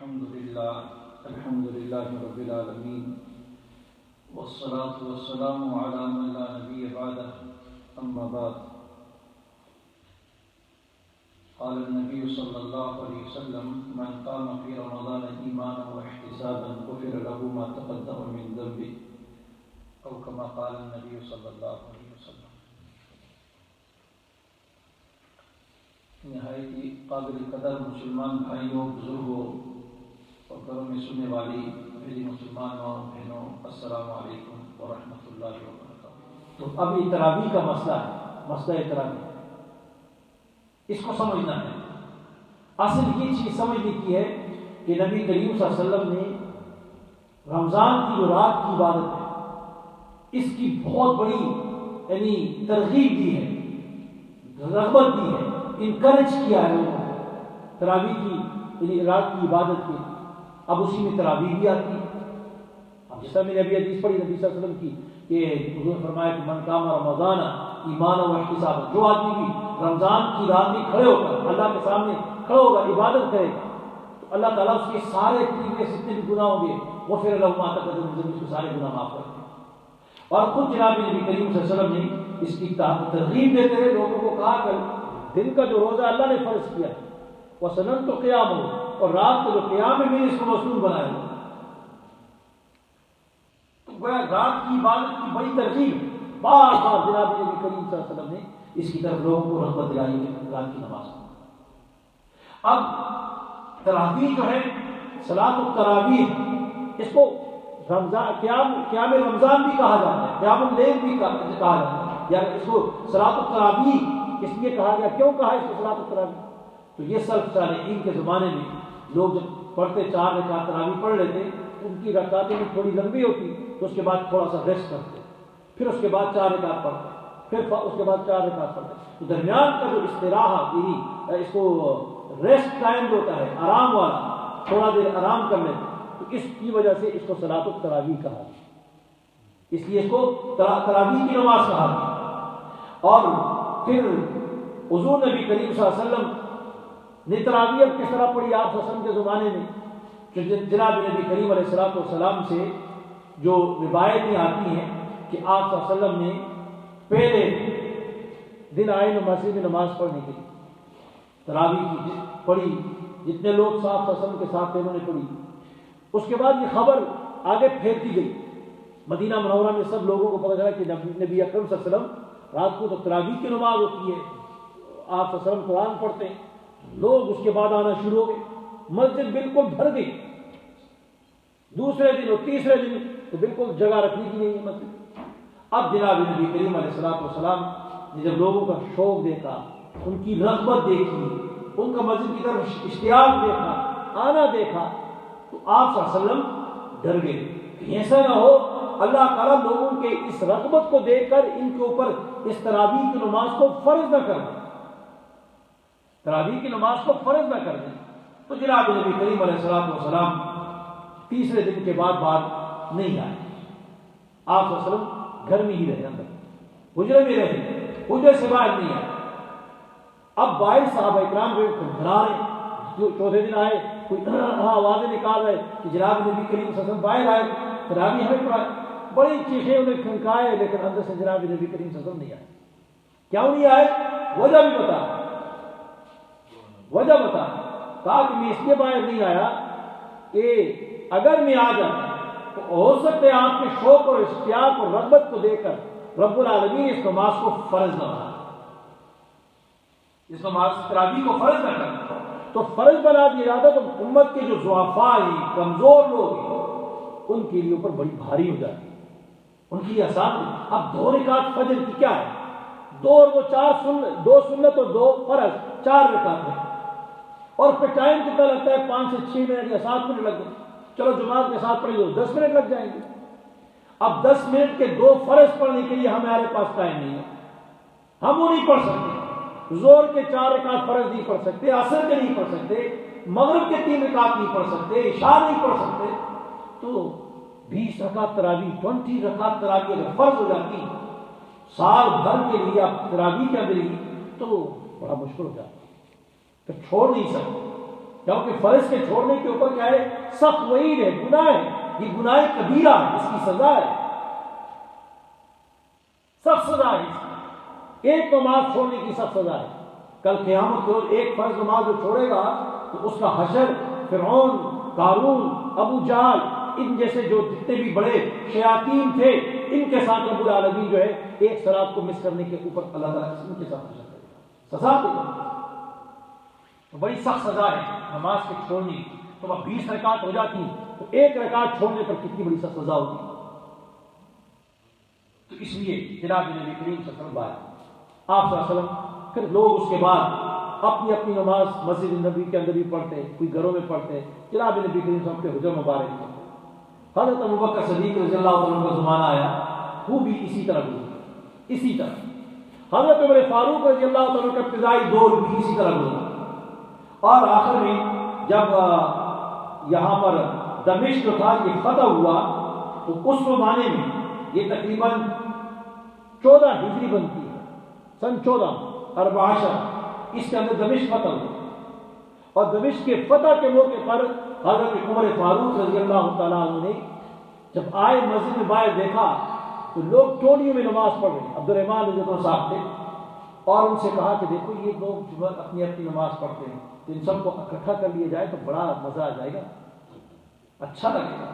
الحمد لله رب العالمين والصلاة والسلام على من لا نبي بعده أما بعد قال النبي صلى الله عليه وسلم من قام في رمضان إيمانا واحتسابا غفر له ما تقدم من ذنبه أو كما قال النبي صلى الله عليه وسلم. نہایت ہی قابل قدر مسلمان بھائیوں، بزرگوں اور گھروں میں سننے والی میری مسلمان اور بہنوں، السلام علیکم ورحمۃ اللہ وبرکاتہ. تو اب یہ تراویح کا مسئلہ ہے، مسئلہ تراویح، اس کو سمجھنا ہے. اصل یہ چیز سمجھنے کی ہے کہ نبی کریم صلی اللہ علیہ وسلم نے رمضان کی جو رات کی عبادت ہے اس کی بہت بڑی یعنی ترغیب دی ہے، رغبت دی ہے، انکریج کیا ہے لوگوں کو تراویح کی یعنی رات کی عبادت کی. اب اسی میں تراویح بھی آتی ہے. اب جیسا میں نے ابھی حدیث پڑھی نبی صلی اللہ علیہ وسلم کی کہ حضور نے فرمایا کہ من قام رمضان ایمانا و احتسابا، جو آدمی بھی رمضان کی رات میں کھڑے ہو کر اللہ کے سامنے کھڑا ہوگا، عبادت کرے گا، تو اللہ تعالیٰ اس کے سارے پریویس جتنے بھی گناہ ہوں گے وہ پھر اللہ ما تقدم من ذنبہ، اس کے سارے گناہ معاف کرتے ہیں. اور خود جناب نبی کریم صلی اللہ علیہ وسلم نے اس کی ترغیب دیتے ہوئے لوگوں کو کہا کہ دن کا جو روزہ اللہ نے فرض کیا ہے وَسَنَنْتُ قِيَامُهُ، اور رات کا جو قیام ہے میں نے اس کو مصنون بنایا. تو گویا رات کی عبادت کی بڑی ترغیب بار بار جناب نبی کریم صلی اللہ علیہ وسلم نے اس کی طرف لوگوں کو رغبت دلائی ہے رات کی نماز. اب تراویح جو ہے صلاۃ التراویح، اس کو قیام رمضان بھی کہا جاتا ہے، قیام اللیل بھی کہا جاتا ہے، یعنی اس کو صلاۃ التراویح اس لیے کہا گیا. کیوں کہا اس کو صلاۃ التراویح؟ تو یہ سلف صالحین کے زمانے میں لوگ جب پڑھتے 4 رکعت تراویح پڑھ لیتے، ان کی رکعتیں بھی تھوڑی لمبی ہوتی، تو اس کے بعد تھوڑا سا ریسٹ کرتے، پھر اس کے بعد 4 رکعت پڑھتے، پھر اس کے بعد 4 رکعت پڑھتے. تو درمیان کا جو استراحہ یعنی اس کو ریسٹ ٹائم ہوتا ہے، آرام والا، تھوڑا دیر آرام کر لیتے، تو اس کی وجہ سے اس کو صلاۃ التراویح کہا گیا. اس لیے اس کو تراویح کی نماز کہا گیا. اور پھر حضور نبی کریم صلی اللہ علیہ وسلم نے تراویح اب کس طرح پڑھی آپ صلی اللہ علیہ وسلم کے زمانے میں؟ جناب نبی کریم علیہ السلام سے جو روایتیں آتی ہیں کہ آپ صلی اللہ علیہ وسلم نے پہلے دن آئے مسجد میں نماز پڑھنے کے لیے تراویح کی پڑھی، جتنے لوگ آپ صلی اللہ علیہ وسلم کے ساتھ تھے انہوں نے پڑھی. اس کے بعد یہ خبر آگے پھیلتی گئی، مدینہ منورہ میں سب لوگوں کو پتہ چلا کہ نبی اکرم صلی اللہ علیہ وسلم رات کو تو تراویح کی نماز ہوتی ہے، آپ صلی اللہ علیہ وسلم قرآن پڑھتے ہیں. لوگ اس کے بعد آنا شروع ہو گئے، مسجد بالکل بھر گئی. دوسرے دن اور تیسرے دن تو بالکل جگہ رکھنے کی نہیں ہے مسجد. اب جناب نبی کریم علیہ السلام نے جب لوگوں کا شوق دیکھا، ان کی رغبت دیکھی، ان کا مسجد کی طرف اشتیاق دیکھا، آنا دیکھا، تو آپ صلی اللہ علیہ وسلم ڈر گئے کہ ایسا نہ ہو اللہ تعالیٰ لوگوں کے اس رغبت کو دیکھ کر ان کے اوپر اس تراویح کی نماز کو فرض نہ کر دیں، تراویح کی نماز کو فرض نہ کر دیں. تو جناب نبی کریم علیہ السلام تیسرے دن کے بعد نہیں آئے. آپ صلی اللہ علیہ وسلم گھر میں ہی رہے، اندر حجرے میں رہے، حجرے سے باہر نہیں آئے. اب 22 صحابہ اکرام جو گھبرا رہے، جو چوتھے دن آئے، کوئی آوازیں نکال رہے کہ جناب نبی کریم صلی اللہ علیہ وسلم باہر آئے، تراویح ہمیں پڑھائے. بڑی چیخیں انہیں کھنکائے، لیکن اندر سے جناب نبی کریم صلی اللہ علیہ وسلم نہیں آئے. کیوں نہیں آئے؟ وجہ بھی بتا، وجہ بتا. کہا کہ میں اس لیے باہر نہیں آیا کہ اگر میں آ جاتا تو ہو سکتا ہے آپ کے شوق اور اشتیاق اور رغبت کو دیکھ کر رب العالمین اس نماز کو فرض نہ بنا، اس نماز تراویح کو فرض نہ کرنا. تو فرض بنا دیا جاتا تو امت کے جو ضعفاء ہیں، کمزور لوگ ہیں، ان کے لیے اوپر بڑی بھاری ہو جاتی، ان کی آسان. اب 2 رکعت فجر کی کیا ہے؟ 2 اور 2 سنت اور 2 فرض، 4 رکعت ہے. اور پھر ٹائم کتنا لگتا ہے؟ 5 سے 6 منٹ یا 7 منٹ لگ گئے. چلو جماعت کے ساتھ پڑھی تو 10 منٹ لگ جائیں گے. اب 10 منٹ کے 2 فرض پڑھنے کے لیے ہمارے پاس ٹائم نہیں ہے، ہم وہ نہیں پڑھ سکتے. زور کے 4 رکعت فرض نہیں پڑھ سکتے، عصر کے نہیں پڑھ سکتے، مغرب کے 3 رکعت نہیں پڑھ سکتے، عشاء نہیں پڑھ سکتے. تو 20 رکعت تراویح، 20 رکعت تراویح اگر فرض ہو جاتی سال بھر کے لیے آپ تراویح کیا دیں گی تو بڑا مشکل ہو جاتا، پھر چھوڑ نہیں سکتے. کیونکہ فرض کے چھوڑنے کے اوپر کیا ہے؟ سخت وعید ہے، گناہ ہے، یہ گناہ کبیرہ ہے، اس کی سزا ہے، سخت سزا ہے اس کی۔ ایک نماز چھوڑنے کی سخت سزا ہے۔ کل قیامت کے روز ایک فرض نماز جو چھوڑے گا تو اس کا حشر فرعون، قارون، ابو جہل، ان جیسے جو جتنے بھی بڑے شیاطین تھے ان کے ساتھ رب العالمین جو ہے ایک صلات کو مس کرنے کے اوپر اللہ تعالیٰ ان کے ساتھ حشر کرے گا، سزا دے گا۔ تو بڑی سخت سزا ہے نماز کے چھوڑنے کی۔ تو اب 20 رکعت ہو جاتی تو ایک رکعت چھوڑنے پر کتنی بڑی سخت سزا ہوتی۔ تو اس لیے جناب نبی کریم صلی اللہ علیہ وسلم آپ صلی اللہ علیہ وسلم پھر لوگ اس کے بعد اپنی اپنی نماز مسجد نبی کے اندر بھی پڑھتے، کوئی گھروں میں پڑھتے، جناب نبی کریم صلی اللہ علیہ وسلم کے حجر مبارک میں۔ حضرت ابوبکر صدیق رضی اللہ عنہ کا زمانہ آیا، وہ بھی اسی طرح گزرا، اسی طرح۔ حضرت عمر فاروق رضی اللہ عنہ کا ابتدائی دور بھی اسی طرح گزرا، اور آخر میں جب یہاں پر دمشق جو تھا یہ فتح ہوا تو اس زمانے میں یہ تقریباً 14 ہجری بنتی ہے، سن 14 اس کے اندر دمشق فتح ہوا، اور دمشق کے فتح کے موقع پر حضرت عمر فاروق رضی اللہ تعالیٰ عنہ نے جب آئے مسجد میں باہر دیکھا تو لوگ ٹولیوں میں نماز پڑھ رہے ہیں، عبد الرحمن رضی اللہ صاحب تھے، اور ان سے کہا کہ دیکھو یہ لوگ جو اپنی اپنی نماز پڑھتے ہیں تو ان سب کو اکٹھا کر لیا جائے تو بڑا مزہ آ جائے گا، اچھا لگے گا۔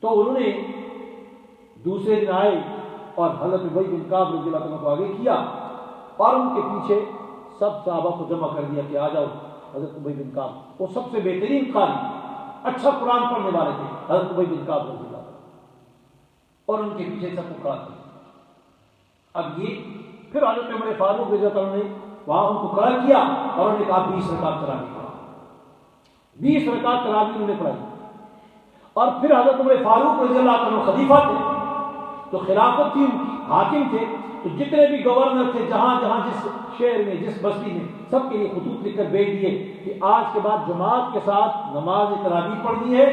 تو انہوں نے دوسرے دن آئے اور حضرت ابی بن کعب رضی اللہ عنہ کو آگے کیا اور ان کے پیچھے سب صحابہ کو جمع کر دیا کہ آ جاؤ حضرت ابی بن کعب، وہ سب سے بہترین قاری، اچھا قرآن پڑھنے والے تھے حضرت ابی بن کعب رضی اللہ عنہ، اور ان کے پیچھے سب کو کھڑا کیا۔ اب یہ پھر حضرت عمر فاروق رضی اللہ عنہ نے وہاں ان کو کھڑا کیا اور انہوں نے کہا 20 رکعت تراویح پڑھا، 20 رکعت تراویح انہوں نے پڑھائی۔ اور پھر حضرت عمر فاروق رضی اللہ عنہ خلیفہ تھے تو خلافت تھی، حاکم تھے، تو جتنے بھی گورنر تھے جہاں جہاں جس شہر میں جس بستی میں سب کے لیے خطوط لکھ کر بھیج دیے کہ آج کے بعد جماعت کے ساتھ نماز تراویح پڑھنی ہے،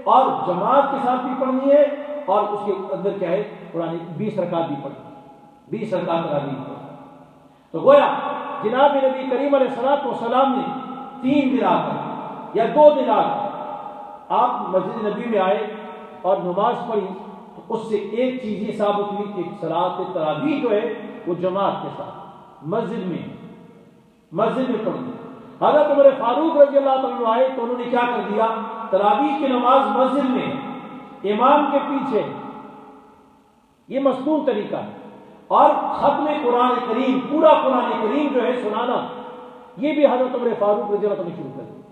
اور جماعت کے ساتھ بھی پڑھنی ہے، اور اس کے اندر کیا ہے قرآن 20 رکعت بھی پڑھنی ہے، 20 رکعت تراویح پڑھنی۔ تو گویا جناب نبی کریم علیہ السلام نے 3 دن آ کر یا 2 دن آ کر آپ مسجد نبی میں آئے اور نماز پڑھی، تو اس سے ایک چیز یہ ثابت ہوئی کہ صلاۃ تراویح جو ہے وہ جماعت کے ساتھ مسجد میں پڑھی۔ حضرت عمر فاروق رضی اللہ عنہ آئے تو انہوں نے کیا کر دیا، تراویح کی نماز مسجد میں امام کے پیچھے، یہ مصنون طریقہ ہے، اور ختم قرآن کریم، پورا قرآن کریم جو ہے سنانا، یہ بھی حضرت عمر فاروق رضی اللہ عنہ نے شروع کر دیا۔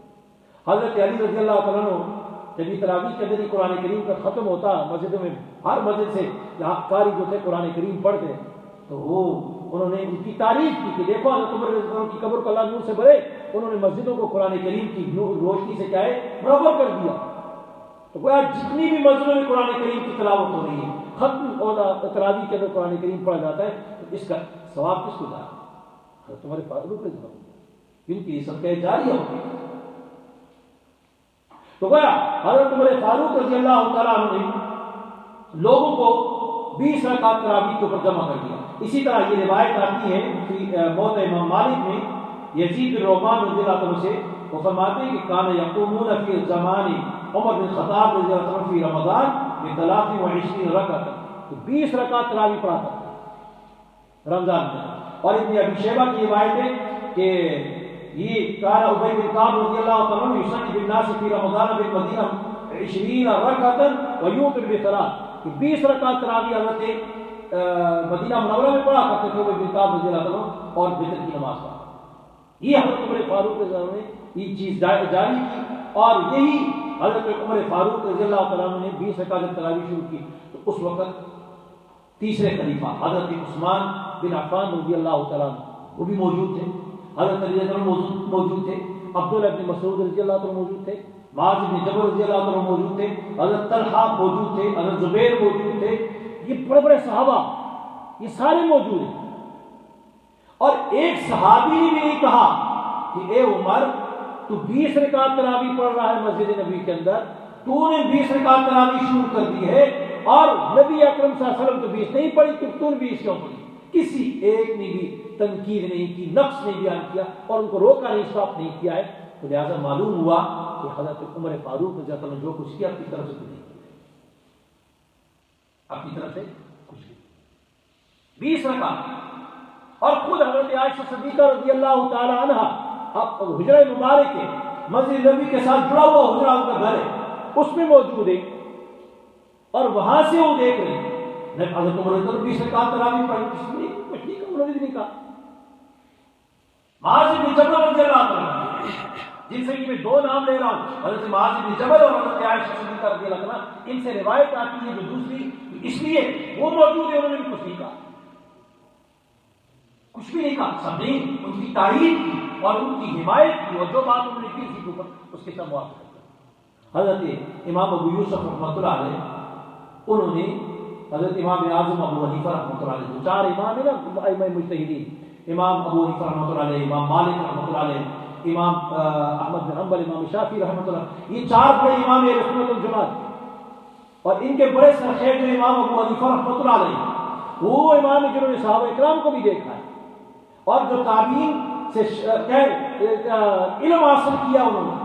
حضرت علی رضی اللہ عنہ جب یہ تراویح کے ذریعے قرآن کریم کا ختم ہوتا مسجدوں میں، ہر مسجد سے یہاں قاری جو تھے قرآن کریم پڑھتے، تو وہ انہوں نے ان کی تعریف کی کہ دیکھو حضرت عمر رضی اللہ عنہ کی قبر کو اللہ نور سے بھرے، انہوں نے مسجدوں کو قرآن کریم کی روشنی سے کیا ہے منور کر دیا۔ تو گویا جتنی بھی مسجدوں میں قرآن کریم کی تلاوت ہو رہی ہے، ختم اور تراویح کے اندر قرآن کریم پڑھا جاتا ہے، تو اس کا ثواب کس کو جاتا ہے؟ حضرت عمر فاروق رضی اللہ عنہ، ان کی صدقہ جاریہ ہوتی ہے۔ تو گویا حضرت عمر فاروق رضی اللہ تعالیٰ عنہ نے لوگوں کو 20 رکعت تراویح کے اوپر جمع کر دیا۔ اسی طرح یہ روایت آتی ہے موطا امام مالک میں یزید بن رومان رضی اللہ عنہ سے، وہ فرماتے ہیں کہ کان یقومون فی زمان عمر بن خطاب رضی اللہ عنہ فی رمضان ب23 رکعت، تو 20 رکعت تراویح پڑھاتا تھا رمضان میں۔ اور ابن ابی شیبہ کی روایت ہے کہ یہ کان ابی بن کعب رضی اللہ عنہ یصلی بالناس فی رمضان بالمدینہ 20 رکعت ویوتر بثلاث، کہ 20 رکعت تراویح حضرت مدینہ منورہ میں پڑھا کرتے تھے ابی بن کعب رضی اللہ عنہ، اور وتر کی نماز پڑھا۔ یہ حضرت عمر فاروق رضی اللہ عنہ نے یہ چیز جاری کی، اور یہی حضرت عمر فاروق رضی اللہ عنہ نے 20 رکعت تراویح شروع کی، تو اس وقت تیسرے خلیفہ حضرت عثمان بن عفان رضی اللہ تعالیٰ عنہ وہ بھی موجود تھے، حضرت علی رضی اللہ عنہ موجود تھے، عبداللہ بن مسعود رضی اللہ عنہ موجود تھے، معاذ بن جبل رضی اللہ عنہ موجود تھے، حضرت طلحہ موجود تھے، حضرت زبیر موجود تھے، یہ بڑے بڑے صحابہ یہ سارے موجود ہیں۔ اور ایک صحابی نے بھی نہیں کہا کہ اے عمر تو 20 رکعت تراویح پڑھ رہا ہے مسجد نبی کے اندر، تو نے 20 رکعت تراویح شروع کر دی ہے، اور نبی اکرم صلی اللہ علیہ وسلم تو 20 نہیں پڑھی، تو نے 20 کیوں پڑھی؟ کسی ایک نے بھی تنقید نہیں کی، نقص نہیں بیان کیا، اور ان کو روکا نہیں، اسٹاپ نہیں کیا ہے تو لہٰذا معلوم ہوا کہ حضرت عمر فاروق رضی اللہ عنہ جو کچھ کیا اپنی طرف سے نہیں کیا، اپنی طرف سے کچھ نہیں، 20 رکعت۔ اور خود حضرت عائشہ صدیقہ رضی اللہ تعالی عنہ حجرہ مبارک کے مسجد نبی کے ساتھ جڑا ہوا حجرہ ان کا گھر ہے، اس میں موجود ہے، اور وہاں سے وہ دیکھ رہے ہیں حضرت عمر رضی اللہ عنہ 20 رکعت تراویح پڑھی، کچھ نہیں کہا، انہوں نے بھی نہیں کہا۔ معاذ بن جبل رضی اللہ عنہ جن سے میں 2 نام لے رہا ہوں، حضرت معاذ بن جبل اور حضرت عائشہ صدیقہ رضی اللہ عنہ، ان سے روایت آتی ہے جو دوسری، اس لیے وہ موجود ہے، انہوں نے بھی کچھ نہیں کہا، کچھ بھی نہیں کہا، سب نے ان کی تعریف کی اور ان کی حمایت کی، اور جو بات انہوں نے کی اسی کے اوپر اس کے ساتھ موافقت کی۔ حضرت امام ابو یوسف رحمۃ اللہ علیہ، انہوں نے حضرت امام اعظم ابو حنیفہ رحمۃ اللہ علیہ، جو 4 امام ہیں نا ائمہ مجتہدین، امام ابو حنیفہ رحمۃ اللہ علیہ، امام مالک رحمۃ اللہ علیہ، امام احمد بن حنبل، امام شافعی رحمۃ اللہ، یہ 4 بڑے امام اہل سنت والجماعت، اور ان کے بڑے سرخیز جو امام ابو حنیفہ رحمۃ اللہ علیہ، وہ امام جنہوں نے صحابہ اکرام کو بھی دیکھا ہے، اور جو تابعین سے علم حاصل کیا انہوں نے،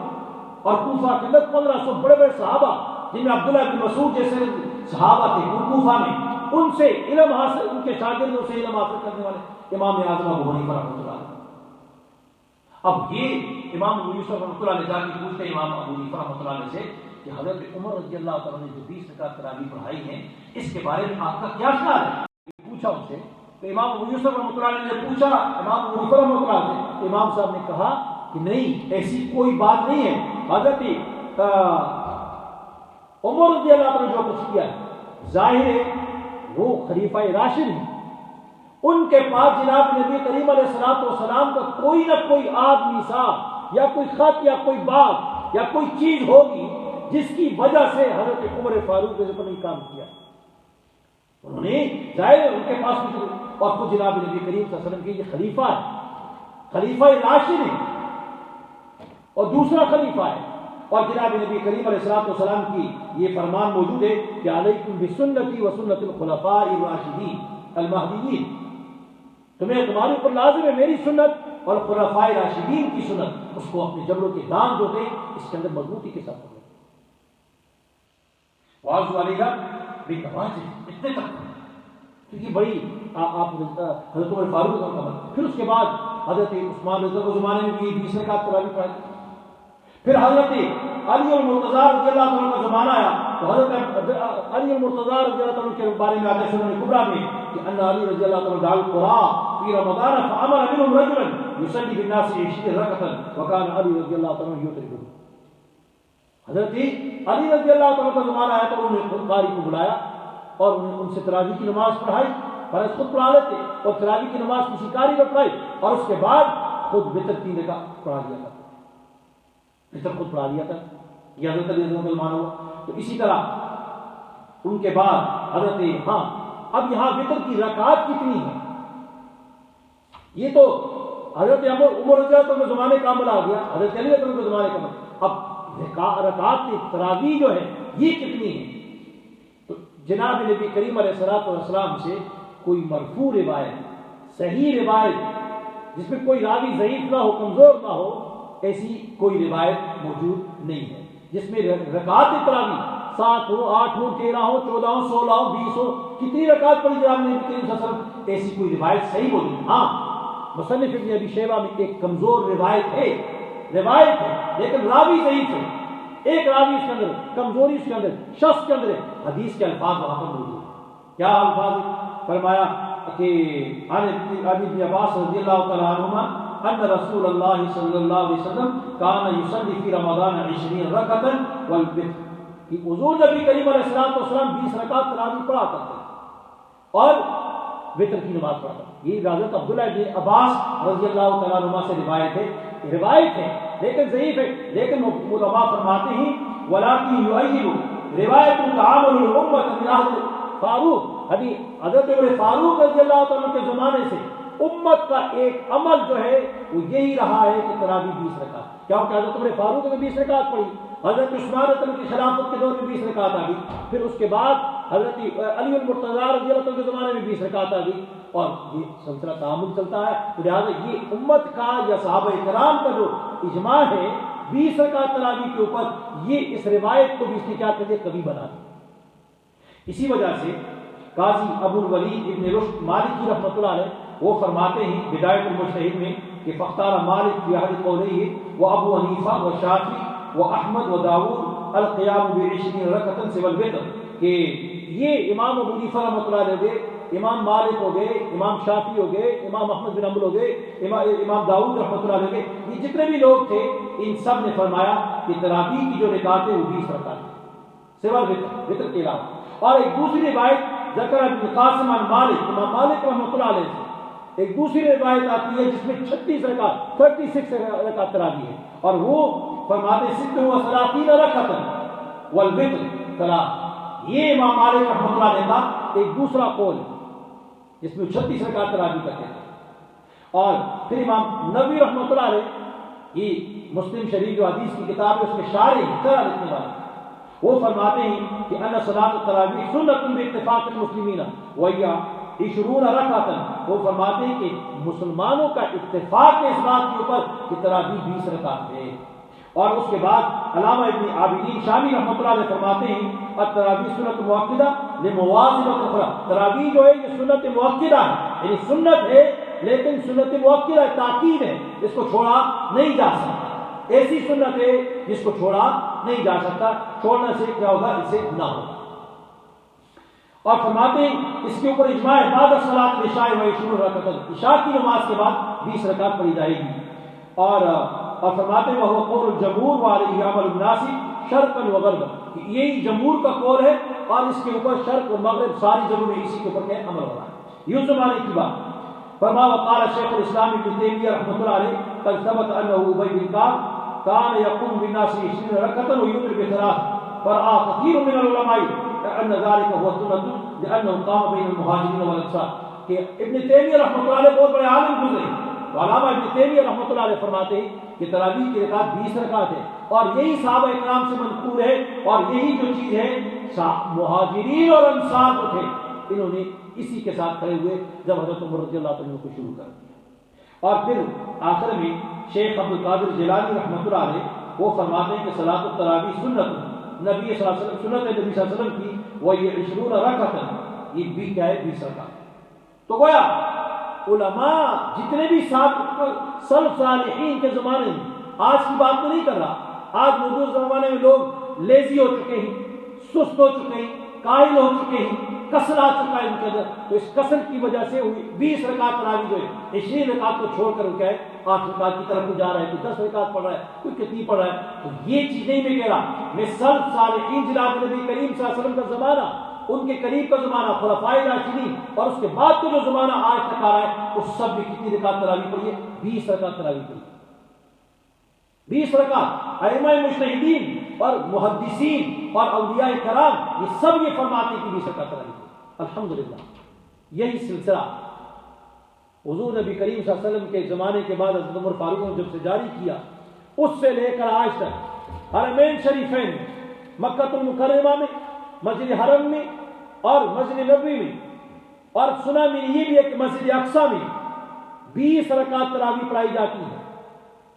اور کوفہ کے اندر 1500 بڑے بڑے صحابہ جن میں عبداللہ بن مسعود جیسے صحابہ تھے وہ کوفہ میں، ان سے علم حاصل، ان کے شاگردوں سے علم حاصل کرنے والے امام اعظم ابو حنیفہ رحمۃ اللہ علیہ۔ اب یہ امام ابو یوسف رحمۃ اللہ علیہ جا کے پوچھتے ہیں امام ابو حنیفہ رحمۃ اللہ علیہ سے کہ حضرت عمر رضی اللہ تعالیٰ نے جو 20 رکعت تراویح پڑھائی ہیں، اس کے بارے میں آپ کا کیا خیال ہے؟ پوچھا ان سے، تو امام ابو یوسف رحمۃ اللہ علیہ نے پوچھا امام ابو حنیفہ رحمۃ اللہ علیہ سے، امام صاحب نے کہا کہ نہیں، ایسی کوئی بات نہیں ہے، حضرت عمر رضی اللہ عنہ جو کچھ کیا ہے ظاہر ہے وہ خلیفہ راشد ہیں، ان کے پاس جناب نبی کریم علیہ الصلوۃ والسلام کا کوئی نہ کوئی آدمی صاحب یا کوئی خط یا کوئی بات یا کوئی چیز ہوگی جس کی وجہ سے حضرت عمر فاروق نے کوئی کام کیا، انہوں نے ظاہر ہے ان کے پاس کچھ، اور خود جناب نبی کریم صلی اللہ علیہ وسلم کے یہ خلیفہ ہے، خلیفہ راشد ہے اور دوسرا خلیفہ ہے، اور جناب نبی کریم علیہ الصلوۃ والسلام کی یہ فرمان موجود ہے کہ علیکم بسنتی و سنت الخلفاء الراشدین المہدیین، تمہیں تمہارے اوپر لازم ہے میری سنت اور خلفاء راشدین کی سنت، اس کو اپنے جبڑوں کے دان جو تھے اس کے اندر مضبوطی کے ساتھ پڑھو۔ واضح والی گا بے تواز اتنے تک، کیونکہ بڑی آپ حضرت عمر فاروق کا قبر، پھر اس کے بعد حضرت عثمان رضی اللہ عنہ کے زمانے میں بھی 20 رکعت تراویح پڑھائی، پھر حضرت علی المرتضیٰ رضی اللہ عنہ کا زمانہ آیا تو حضرت علی المرتضیٰ رضی اللہ عنہ کے بارے میں آتا ہے سنن کبریٰ میں کہ ان علی رضی اللہ عنہ دعا القرآن فی رمضان فامر منهم رجلا یصلی بالناس 20 رکعۃ وکان علی رضی اللہ عنہ یوتر، حضرت علی رضی اللہ عنہ کا زمانہ آیا تو انہوں نے قاری کو بلایا اور انہوں نے ان سے تراویح کی نماز پڑھائی، فرض خود پڑھا لیتے اور تراویح کی نماز کسی قاری کو پڑھائی، اور اس کے بعد خود وتر 3 رکعت پڑھا دیا تھا، وتر خود پڑھا دیا تھا، یہ حضرت علی رضی اللہ عنہ کا زمانہ ہوا۔ تو اسی طرح ان کے بعد حضرت اب یہاں وتر کی رکعات کتنی ہے، یہ تو حضرت عمر رضی اللہ عنہ کے زمانے کا عمل آ گیا، حضرت علی رضی اللہ عنہ کے زمانے کا عمل، اب رکعات کی تراویح جو ہے یہ کتنی ہے، تو جناب نبی کریم علیہ الصلوۃ والسلام سے کوئی مرفوع روایت، صحیح روایت جس میں کوئی راوی ضعیف نہ ہو، کمزور نہ ہو، ایسی کوئی روایت موجود نہیں ہے جس میں رکعات تراویح 7 ہو، 8 ہو، 13 ہو، 14 ہو، 16 ہو، 20 ہو، کتنی رکعات پڑھی جناب نبی کریم صلی اللہ علیہ وسلم، ایسی کوئی روایت صحیح موجود۔ ہاں مصنف ابن ابی شیبہ میں ایک کمزور روایت ہے لیکن راوی ضعیف ہے، ایک راوی اس کے اندر کمزوری، اس کے اندر شخص کے اندر حدیث کے الفاظ وہاں پر موجود ہیں، کیا الفاظ؟ فرمایا کہ عن ابن عباس رضی اللہ تعالی عنہما ان رسول اللہ صلی اللہ علیہ وسلم کان یصلی فی رمضان 20 رکعۃ والوتر، کہ حضور نبی کریم علیہ السلام 20 رکعت تراویح پڑھا کرتے ہیں اور وتر کی نماز پڑھا کرتے ہیں۔ یہ حضرت عبداللہ بن عباس رضی اللہ تعالیٰ عنہ سے روایت ہے لیکن ضعیف ہے، لیکن علماء فرماتے ہیں ولاکن یؤید روایت تعامل الامت من عہد فاروق، حضرت عمر فاروق رضی اللہ عنہ کے زمانے سے امت کا ایک عمل جو ہے وہ یہی رہا ہے کہ تراویح 20 رکعت، کیونکہ حضرت عمر فاروق نے 20 رکعت پڑھی، حضرت عثمان رضی اللہ عنہ کی خلافت کے دور میں 20 رکعت آ گئی، پھر اس کے بعد حضرت علی المرتضیٰ رضی اللہ عنہ کے زمانے میں 20 رکعت آ گئی، اور یہ سلسلہ تعامل چلتا ہے. تو لہٰذا یہ امت کا یا صحابہ کرام کا جو اجماع ہے 20 رکعت تراویح کے اوپر، یہ اس روایت کو بھی اس نے کیا کر دیا، کبھی بنا دیا. اسی وجہ سے قاضی ابو الولید ابن رشد مالکی رحمۃ اللہ علیہ وہ فرماتے ہیں بدایت المجتہد میں کہ فاختار مالک فی احد قولیہ و ابو حنیفہ و شافعی و احمد و داؤد القیام ب20 رکعۃ سوى الوتر، کہ یہ امام ابو حنیفہ رحمۃ اللہ علیہ گئے، امام مالک ہو گئے، امام شافعی ہو گئے، امام احمد بن حنبل ہو گئے، امام داؤد رحمۃ اللہ علیہ گئے، یہ جتنے بھی لوگ تھے ان سب نے فرمایا کہ تراویح کی جو رکعتیں وہ 20 رکعت سوى الوتر، وتر کے علاوہ. اور ایک دوسری روایت ذکر ابن قاسم عن مالک، امام مالک رحمۃ اللہ علیہ سے ایک دوسری روایت آتی ہے جس میں 36 رکعت 36 رکعت تراویح ہے، اور وہ فرماتے ہیں 36 رکعت والوتر ثلاث. یہ امام مالک رحمۃ اللہ علیہ کا ایک دوسرا قول ہے جس میں 36 رکعت تراویح کرتے ہیں. اور پھر امام نبوی رحمۃ اللہ علیہ یہ مسلم شریف جو حدیث کی کتاب ہے اس کے شارح شرح لکھنے والے وہ فرماتے ہیں کہ ان صلاۃ التراویح سنت باتفاق المسلمین وهي 20 رکعت. وہ فرماتے ہیں کہ مسلمانوں کا اتفاق ہے اس بات کے اوپر کہ تراویح 20 رکعت ہے. اور اس کے بعد علامہ ابن عابدین شامی رحمۃ اللہ علیہ فرماتے ہیں التراویح سنت مؤکدہ لمواظبۃ اخرى. تراویح جو ہے یہ سنت مؤکدہ ہے، یعنی سنت ہے لیکن سنت مؤکدہ تاکید ہے، اس کو چھوڑا نہیں جا سکتا. ایسی سنت ہے جس کو چھوڑا نہیں جا سکتا، چھوڑنے سے کیا ہوگا، اسے گناہ ہوگا. اور فرماتے ہیں اس کے اوپر اجماع ہے بعد صلاۃ العشاء و 20 رکعت، عشاء کی نماز کے بعد 20 رکعت پڑھی جائے گی. اور فرماتے ہیں وہ قول الجمہور وعلیہ عمل الناس شرقا و غربا، یہی جمہور کا قول ہے اور اس کے اوپر شرق اور مغرب ساری جگہوں میں اسی کے اوپر کیا عمل ہو رہا ہے. یوسف زمانے کی بات فرما وقال شیخ الاسلام ابن تیمیہ رحمۃ اللہ علیہ قد ثبت انه ابی بن کعب كان يقوم بالناس 20 ركعة ويوتر بثلاث، فرأى كثير من العلماء أن ذلك هو السنة لأنه قام بين المهاجرين والأنصار. کہ ابن تیمیہ رحمۃ اللہ علیہ بہت بڑے عالم گزرے، تو علامہ ابن تیمیہ رحمۃ اللہ علیہ فرماتے ہیں کہ تراویح کی رکعت 20 رکعت ہے، اور یہی صحابہ اکرام سے منقول ہے، اور یہی جو چیز ہے مہاجرین اور انصار جو تھے انہوں نے اسی کے ساتھ کھڑے ہوئے جب حضرت عمر رضی اللہ عنہ کو شروع کر دیا. اور پھر آخر میں شیخ عبد القادر جیلانی رحمۃ اللہ علیہ وہ فرماتے ہیں کہ صلاۃ التراویح سنت نبی صلی اللہ علیہ وسلم، سنت نبی صلی اللہ علیہ وسلم کی وہ یہ 20 رکعت، یہ بھی کیا ہے 20 رکعت. تو گویا علماء جتنے بھی سلف صالحین کے زمانے میں، آج کی بات تو نہیں کر رہا، آج موجود زمانے میں لوگ لیزی ہو چکے ہیں، سست ہو چکے ہیں، قائل ہو چکے ہیں، کسل آ چکا ہے ان کے اندر. تو اس کسل کی وجہ سے 20 رکعت تراویح جو ہے 20 رکعت کو چھوڑ کر کیا ہے 8 رکعت کی طرف جا رہا ہے، کوئی 10 رکعت پڑھ رہا ہے، کوئی کتنی پڑھ رہا ہے. تو یہ چیز نہیں میں کہہ رہا، میں سلف صالحین جناب نبی کریم صلی اللہ علیہ وسلم کا زمانہ، ان کے قریب کا زمانہ، خلفائے راشدین، اور اس کے بعد کا جو زمانہ آج تک آ رہا ہے اس سب میں کتنی رکعت تراویح پڑھی ہے، 20 رکعت تراویح پڑھی. 20 رکعت ائمہ مجتہدین اور محدثین اور اولیاء کرام یہ سب یہ فرماتے ہیں کہ 20 رکعت تراویح. الحمدللہ یہی سلسلہ حضور نبی کریم صلی اللہ علیہ وسلم کے زمانے کے بعد حضرت عمر فاروق نے جب سے جاری کیا، اس سے لے کر آج تک حرمین شریفین مکہ المکرمہ میں، مسجد حرم میں اور مسجد نبوی میں، اور سنا میں یہ بھی ہے کہ مسجد اقصی میں 20 رکعت تراویح پڑھائی جاتی ہے.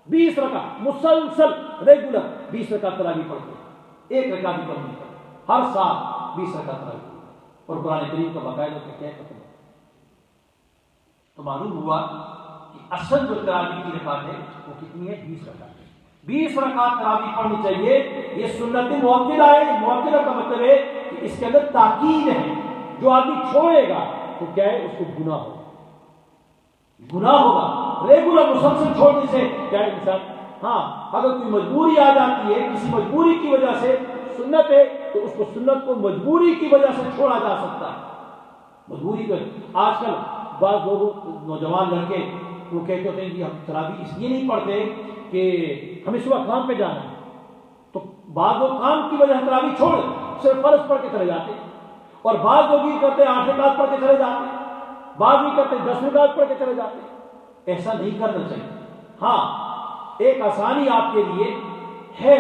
20 رکعت مسلسل ریگولر 20 رکعت تراویح پڑھتے ہیں، ایک رکعت بھی کم نہیں پڑھتے، ہر سال 20 رکعت تراویح، اور قرآن کریم کا باقاعدہ کیا ہے. تو معلوم ہوا کہ اصل جو تراویح کی رکعت ہے وہ کتنی ہے، 20 رکعت. 20 رکعت تراویح پڑھنی چاہیے. یہ سنت مؤکدہ ہے. مؤکدہ کا مطلب ہے کہ اس کے اندر تاکید ہے، جو آدمی چھوڑے گا تو کیا ہے اس کو گناہ ہوگا، گناہ ہوگا. ریگولر مسلسل چھوڑنے سے کیا ہے انسان، ہاں اگر کوئی مجبوری آ جاتی ہے، کسی مجبوری کی وجہ سے سنت ہے تو اس کو سنت کو مجبوری کی وجہ سے چھوڑا جا سکتا ہے. مجبوری کو آج کل بعض لوگ نوجوان لڑکے وہ کہتے ہوتے ہیں کہ ہم تراویح اس لیے نہیں پڑھتے کہ ہمیں صبح کام پہ جانا ہے، تو بعض لوگ کام کی وجہ سے تراویح چھوڑ صرف فرض پڑھ کے چلے جاتے ہیں، اور بعض لوگ یہ کرتے 8 رکعت پڑھ کے چلے جاتے ہیں، بعض یہ کرتے 10 رکعت پڑھ کے چلے جاتے ہیں. ایسا نہیں کرنا چاہیے. ہاں ایک آسانی آپ کے لیے ہے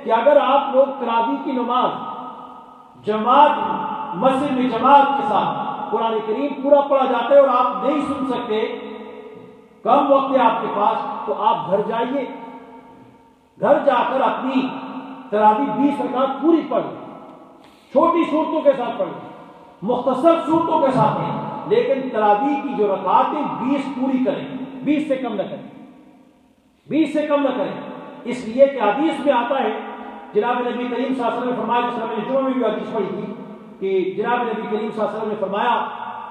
کہ اگر آپ لوگ تراویح کی نماز جماعت مسجد میں جماعت کے ساتھ قرآن کریم پورا پڑھا جاتا ہے اور آپ نہیں سن سکتے، کم وقت ہے آپ کے پاس، تو آپ گھر جائیے، گھر جا کر اپنی تراویح 20 رکعت پوری پڑھ لیں، چھوٹی صورتوں کے ساتھ پڑھ لیں، مختصر صورتوں کے ساتھ پڑھیں، لیکن تراویح کی جو رکعتیں 20 پوری کریں، 20 سے کم نہ کریں، 20 سے کم نہ کریں، اس لیے کہ حدیث میں آتا ہے، جناب نبی کریم صلی اللہ علیہ وسلم نے فرمایا، جس طرح میں نے جمعہ میں بھی حدیث پڑھی تھی کہ جناب نبی کریم صلی اللہ علیہ وسلم نے فرمایا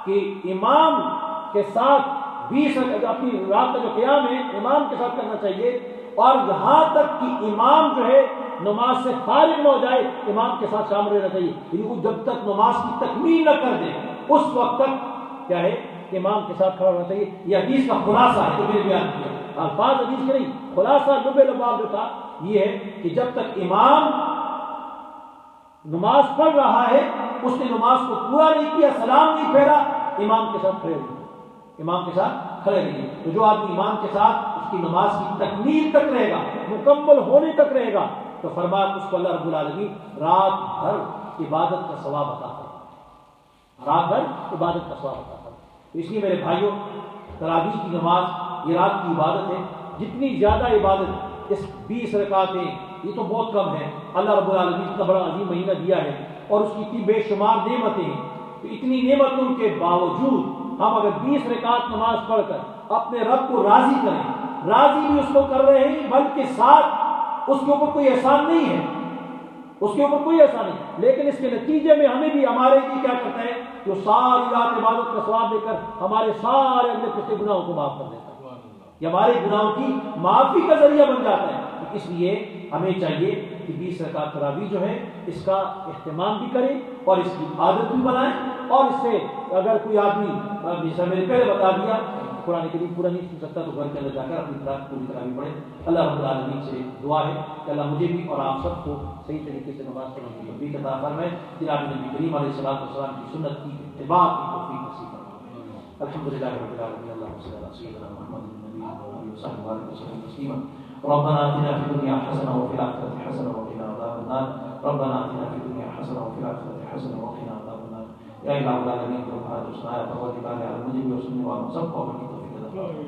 کہ امام کے ساتھ 20 اپنی رات کا جو قیام ہے امام کے ساتھ کرنا چاہیے، اور یہاں تک کہ امام جو ہے نماز سے فارغ نہ ہو جائے امام کے ساتھ شامل رہنا چاہیے، یعنی جب تک نماز کی تکمیل نہ کر دے اس وقت تک کیا ہے امام کے ساتھ کھڑا ہونا چاہیے۔ یہ حدیث کا خلاصہ ہے، جو میں نے بیان کیا، الفاظ حدیث کے نہیں، خلاصہ لب لباب جو تھا یہ ہے کہ جب تک امام نماز پڑھ رہا ہے اس نے نماز کو پورا نہیں کیا، سلام نہیں پھیرا، امام کے ساتھ کھڑے رہیے، امام کے ساتھ کھڑے رہیے۔ تو جو آدمی امام کے ساتھ اس کی نماز کی تکمیل تک رہے گا، مکمل ہونے تک رہے گا، تو فرمایا اس کو اللہ رب العالمین رات بھر عبادت کا ثواب عطا کرے، رات بھر عبادت کا ثواب عطا کرے۔ تو اس لیے میرے بھائیوں، تراویح کی نماز یہ رات کی عبادت ہے، جتنی زیادہ عبادت اس 20 رکعتیں یہ تو بہت کم ہے، اللہ رب العالمین اتنا بڑا عظیم مہینہ دیا ہے اور اس کی اتنی بے شمار نعمتیں ہیں، تو اتنی نعمتوں کے باوجود ہم اگر 20 رکعت نماز پڑھ کر اپنے رب کو راضی کریں، راضی بھی اس کو کر رہے ہیں بلکہ ساتھ اس کے اوپر کوئی احسان نہیں ہے، اس کے اوپر کوئی احسان نہیں، لیکن اس کے نتیجے میں ہمیں بھی ہمارے لیے کیا کرتا ہے، جو ساری رات عبادت کا ثواب دے کر ہمارے سارے اگلے پچھلے گناہوں کو معاف کر دیتا ہے، یہ ہمارے گناہوں کی معافی کا ذریعہ بن جاتا ہے۔ اس لیے ہمیں چاہیے کہ 20 رکعت تراویح جو ہے اس کا اہتمام بھی کریں اور اس کی عادت بھی بنائیں، اور اس سے اگر کوئی آدمی جیسا میں نے پہلے بتا دیا قرآن کریم پورا نہیں سن سکتا تو گھر کے اندر جا کر اپنی پوری تراویح پڑھے۔ اللہ رب العالمین سے دعا ہے کہ اللہ مجھے بھی اور آپ سب کو صحیح طریقے سے نماز پڑھنے کی توفیق عطا فرمائے، جناب نبی کریم علیہ السلام کی سنت کی اتباع کی توفیق نصیب فرمائے۔ الحمدللہ رب العالمین، اللہم صلی علی سیدنا محمد النبی و صحبہ وسلم تسلیما۔ ربنا آتنا في الدنيا حسنة وفي الآخرة حسنة وقنا عذاب النار، ربنا آتنا في الدنيا حسنة وفي الآخرة حسنة وقنا عذاب النار۔ یا الہ العالمین تمہارا سنایا پروردگار عالم مجھے بھی اور سننے والوں سب کو عمل کی توفیق عطا فرما،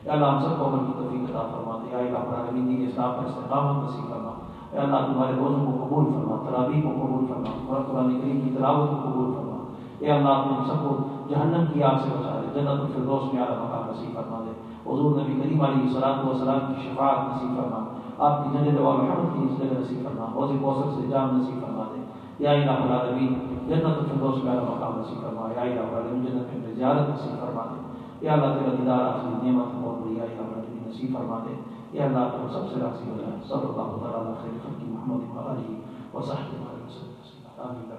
یا اللہ ہم سب کو عمل کی توفیق عطا فرما دے، یا الہ العالمین دین اسلام پر استقامت نصیب فرما، یا اللہ تمہارے روزوں کو قبول فرما، تراویح کو قبول فرما، اور قرآن کریم کی تلاوت کو قبول فرما، یا اللہ تم سب کو جہنم کی آگ سے بچا دے، جنت الفردوس میں اعلیٰ مقام نصیب فرما دے، حضور نبی کریم علیہ السلام کی شفاعت نصیب فرما، آپ کی جنت و محمد کی جگہ نصیب فرما، حوض کوثر سے جام نصیب فرما دے، یا الہ العالمین جنت الفردوس میں اعلیٰ مقام نصیب فرما، یا الہ العالمین جنت میں زیارت نصیب فرما دے، یا اللہ تیرا دیدار آخری نعمت بہت بڑی، یا الہ العالمین نصیب فرما دے، یا اللہ تم سب سے راضی ہو جائے۔ صلی اللہ تعالیٰ علیہ خیر خلق محمد و آلہ و صحبہ وسلم۔ آمین۔